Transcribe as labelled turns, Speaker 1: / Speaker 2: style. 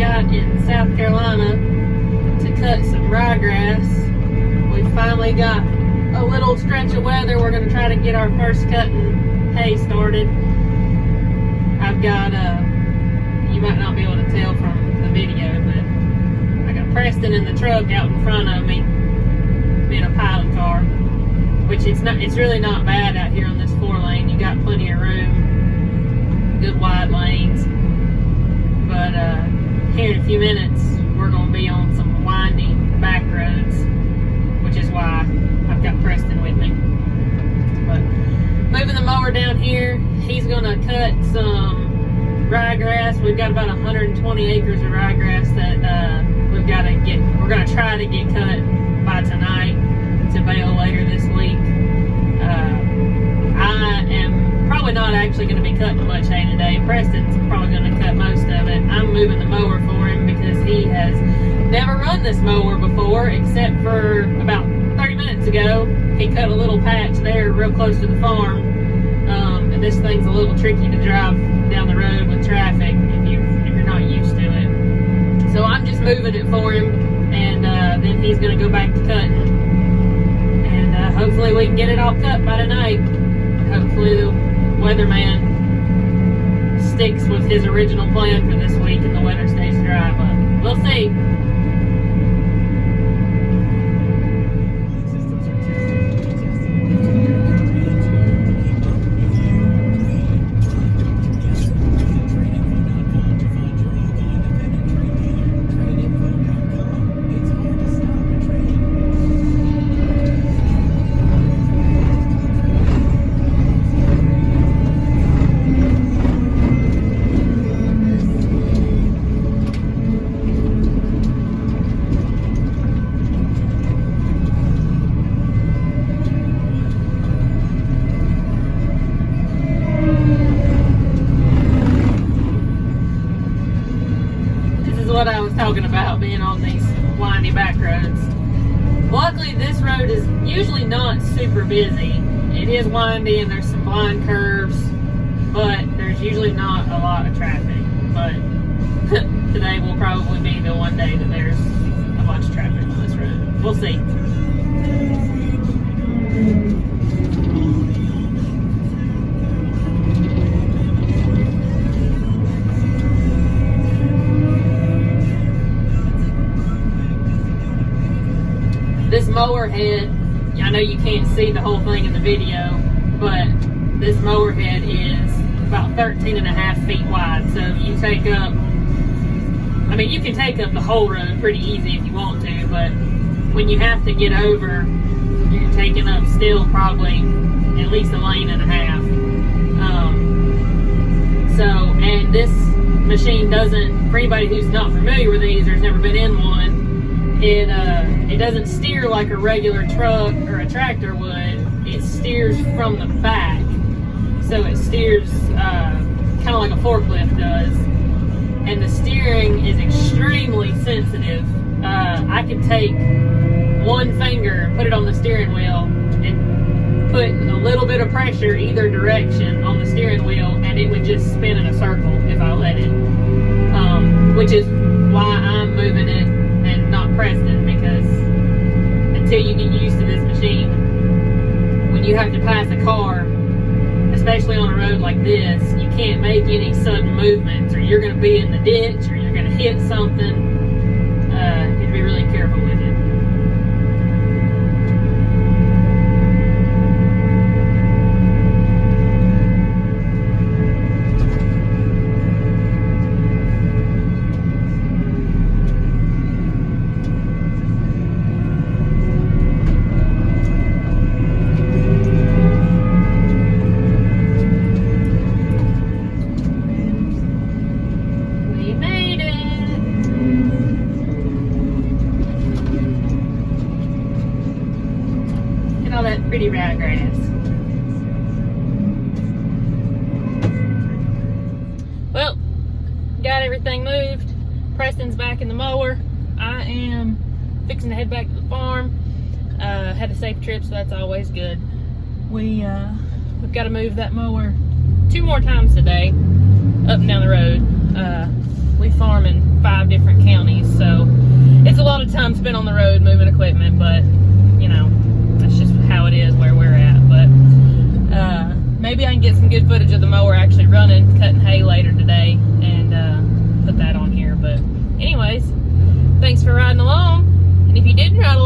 Speaker 1: got in South Carolina to cut some ryegrass. We finally got a little stretch of weather. We're going to try to get our first cutting hay started. I've got, you might not be able to tell from the video, but I got Preston in the truck out in front of me, being a pilot car, which it's really not bad out here on this 4-lane. You got plenty of room, good wide lanes. But here in a few minutes, we're going to be on some windy back roads, which is why I've got Preston with me. But moving the mower down here, he's going to cut some ryegrass. We've got about 120 acres of ryegrass that we're going to try to get cut by tonight to bale later this week. I am probably not actually going to be cutting much hay today. Preston's probably going to cut most of it. I'm moving the mower for him because he has never run this mower before, except for about 30 minutes ago. He cut a little patch there real close to the farm. And this thing's a little tricky to drive down the road with traffic if you're not used to it. So I'm just moving it for him, and then he's going to go back to cutting. And hopefully we can get it all cut by tonight. Hopefully the weatherman sticks with his original plan for this week and the weather stays dry, but we'll see. What I was talking about, being on these windy back roads. Luckily this road is usually not super busy. It is windy and there's some blind curves, but there's usually not a lot of traffic. But today will probably be the one day that there's a bunch of traffic on this road. We'll see. This mower head, I know you can't see the whole thing in the video, but this mower head is about 13.5 feet wide. So you take up, I mean, you can take up the whole road pretty easy if you want to, but when you have to get over, you're taking up still probably at least 1.5 lanes. And this machine doesn't, for anybody who's not familiar with these or has never been in one, it doesn't steer like a regular truck or a tractor would. It steers from the back, so it steers kind of like a forklift does, and the steering is extremely sensitive. I could take one finger and put it on the steering wheel and put a little bit of pressure either direction on the steering wheel, and it would just spin in a circle if I let it, which is why I'm moving it and not Preston, because until you get used to this machine, when you have to pass a car, especially on a road like this, you can't make any sudden movements, or you're going to be in the ditch, or you're going to hit something. You have to be really careful with it. All that pretty ryegrass. Well, got everything moved. Preston's back in the mower. I am fixing to head back to the farm. Had a safe trip, so that's always good. We've got to move that mower 2 more times today, up and down the road. we farm in 5 different counties, so it's a lot of time spent on the road moving equipment, but you know, that's just how it is where we're at. But maybe I can get some good footage of the mower actually running, cutting hay later today, and put that on here. But anyways, thanks for riding along, and if you didn't ride